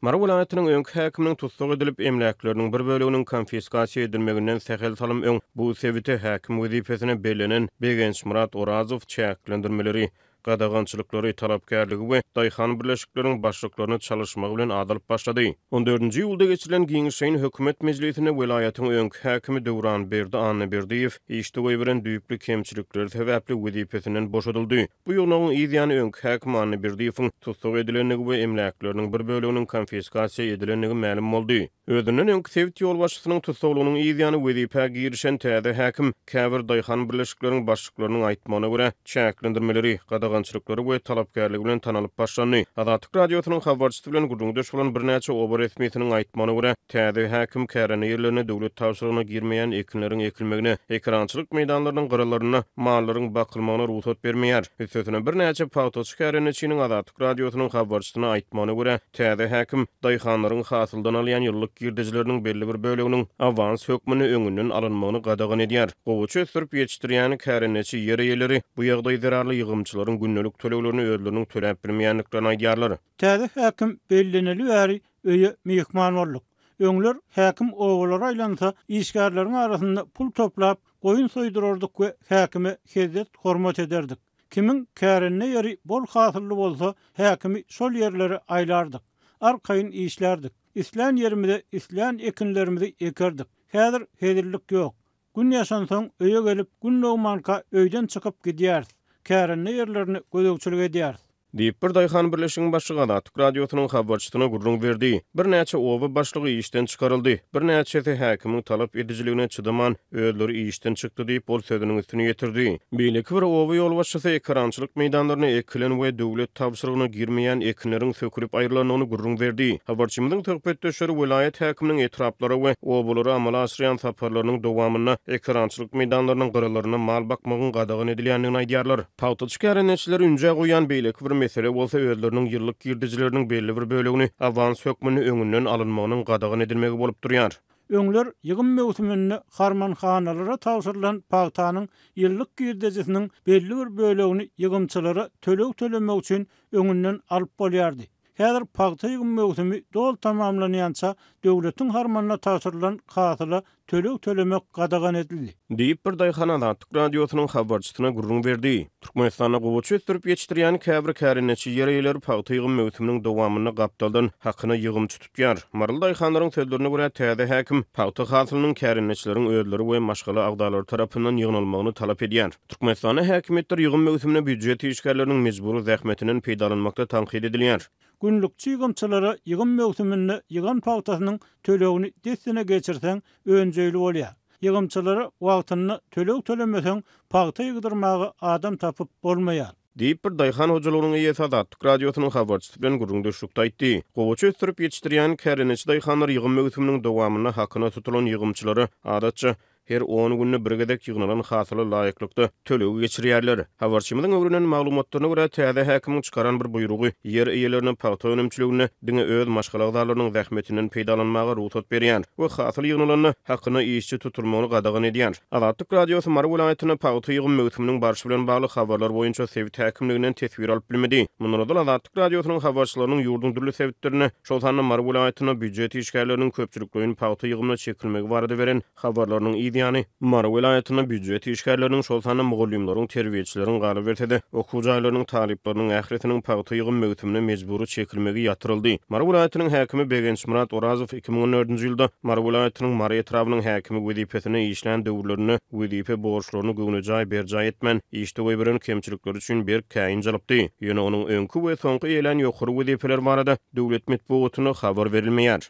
Mara vilayatynyň öňki häkiminiň tutsak edilip emläkleriniň bir böleginiň konfiskasiýa edilmeginden sähel salym öň bu sebite häkim wezipesine belenen Begenç Murat Orazow çäklendirmeleri, gadagançylyklary, talapkärligi we daýhan birleşikleriniň başlyklaryny çalışmagy bilen adalyp başlady. 14-nji ýylda geçirilen giňişeýin hökümet mejlisine vilayatyň öňki häkimi Döwran Berdi Anneberdiýew işde goýberen düýpli kemçilikler sebäpli wezipesinden boşadyldy. Bu ýolnagyň ýygyny öňki häkim Anneberdiýewiň tutsak edilenligi we emläkleriniň bir böleginiň konfiskasiýa edilenligi ma'lum boldy. Özünden öňki sebit ýol başçysynyň tutsaglygynyň ýygyny wezipe girişen täze häkim käbir daýhan birleşikleriniň başlyklarynyň aýtmagyna görä çäklendirmeleri, gadagançylyklary we talapkärligi bilen tanalyp başlandy. Adatyk radiosynyň habarçysy bilen gurulmdaş bolan bir näçe oba resmiýetiniň aýtmagyna görä täze häkim kärene ýerlerine döwlet tawşyrygyna girmeýän ekinleriň ekilmegine, ekrançylyk meýdanlarynyň gyrallaryna, mallaryň bakylmagyna ruhsat bermeýär. Sözüne bir näçe pawtoç käreneçiniň Adatyk radiosynyň habarçysyna aýtmagyna görä täze häkim daýhanlaryň hasyldan alýan ýyllyk girdijileriniň belli bir böleginiň awans hökmüni öňünden alynmagyny gadagan edýär. Gowuçy sürp ýetişdirýän käreneçi ýer eýeleri bu ýagdaý zararly ýygymçylaryň günnelik töleglerini özleriniň töläp bilmeýänliklerini aýdýarlar. Täze häkim belleneli bäri öýe mehman bolduk. Öňler häkim owalara aýlansa, işgärleriň arasynda pul toplap, goýun soýdurardyk we häkime hezet hormat ederdik. Kimin kärenne ýeri bol hasylly bolsa, häkimi şol ýerlere aýlardyk. Arkaýyn işlerdik. İslan yerimizde islan ekinlerimizi ekerdik. Häzir hezirlik ýok. Gün ýaşansaň öýe gelip gün nowmanka öýden çykyp gidýär. Kärenne ýerlerini gözegçilik edýär. Diýip bir daýhan birleşigiň başlygy Adatyk radiosynyň habarçysyna gurrun berdi. Bir näçe oba başlygy işden çykaryldy. Bir näçesi häkimiň talap edijiligine çydaman özleri işden çykdy diýip bol sözüniň üstüne ýetirdi. Beýleki bir oba ýol başçysy ekrançylyk meýdanlaryna ekilen we döwlet tawşyrygyna girmeýän ekinleriň sökülip aýrylanyny gurrun berdi. Habarçymyzyň töhbetdeşleri vilayet häkiminiň etraplary we obalary amala aşyran saparlarynyň dowamyna ekrançylyk meýdanlarynyň gyrallaryna mal bakmagyň gadagan edilýändigini aýdýarlar. Pawtoç käreneçiler ünje goýan beýleki bir mesele bolsa özleriniň ýyllyk girdijileriniň belli bir bölegini awans hökmüni öňünden alynmagynyň gadagan edilmegi bolup durýar. Öňler ýygym mewsüminde harmanhanalara tawşyrylan pagtanyň ýyllyk girdijisiniň belli bir bölegini ýygymçylara töleg tölemek üçin öňünden alyp bolýardy. Häzir pagta ýygym mewsümi dol tamamlanýança döwletiň harmanyna tawşyrylan hasyla töleg tölemek gadagan edildi. Diýip bir daýhan Adatyk radiosynyň habarçysyna gurrun berdi. Türkmenistana gowuçy sürp ýetişdirýän käbir käreneçi ýer eýeleri pagta ýygym mewsüminiň dowamyny gapdaldan hakyna ýygym tutýar. Marly daýhanlaryň sözlerine görä täze häkim pagta hasylynyň käreneçileriň özleri we maşgaly agdalary tarapyndan ýygnalmagyny talap edýär. Türkmenistana häkimetler ýygym mewsümine büdjet işgärleriniň mejburi zähmetinden peýdalanmakda tanqid edilýär. Günlükçi ýygymçylara ýygym mewsüminde ýygan pagtasynyň tölegini desine geçirseň öňjeyli bolýar. Ýygymçylara wagtyny töleg tölemeseň pagta ýygdyrmagy adam tapyp bolmaýar. Diýip bir daýhan hojalygynyň ýesi Adatyk radiosynyň habarçysy bilen gurrundaşlyk aýtdy. Gowuçy sürp ýetişdirýän käreneçi daýhanlar ýygym mewsüminiň dowamyna hakyna tutulan ýygymçylary adatça her 10 günne birgedek ýygnalan hasyly laýyklykda tölegi geçirýärler. Habarçymyzyň öwrünen maglumatlaryna görä täze häkimiň çykaran bir buýrugy ýer eýeleriniň pagta önümçiligine diňe öz maşgaly agdalarynyň zähmetinden peýdalanmagy ruhsat berýär we hasyl ýygnalanyny hakyna işçi tutulmagyny gadagan edýär. Adatyk radiosy Mara vilayatyna pagta ýygym mewsüminiň barşy bilen bagly habarlar boýunça sebit häkimliginden tesbir alyp bilmedi. Mundan Adatyk radiosynyň habarçylarynyň ýurdun türlü sebitlerine şol sany Mara vilayatyna büdjet işgärleriniň köpçülikliğini pagta ýygymyna çekilmegi barada beren habarlarynyň ýani Mara vilayatyna büdjet işgärleriniň şol sany mugallimlaryň, terbiýeçileriň galyp berse-de, okuw jaýlarynyň talyplarynyň ähretiniň pagta ýygym mewsümine mejburi çekilmegi ýatyryldy. Mara vilayatynyň häkimi Begenç Murat Orazow 2014-nji ýylda Mara vilayatynyň Mara etrabynyň häkimi wezipesine işlän döwürlerini wezipe borçlaryny göwnüjay berjay etmän işde goýberen kemçilikler üçin bir käýin jalapdy. Ýöne onuň öňkü we soňky eýlen ýokary wezipeler barada döwlet medeniýetine habar berilmeýär.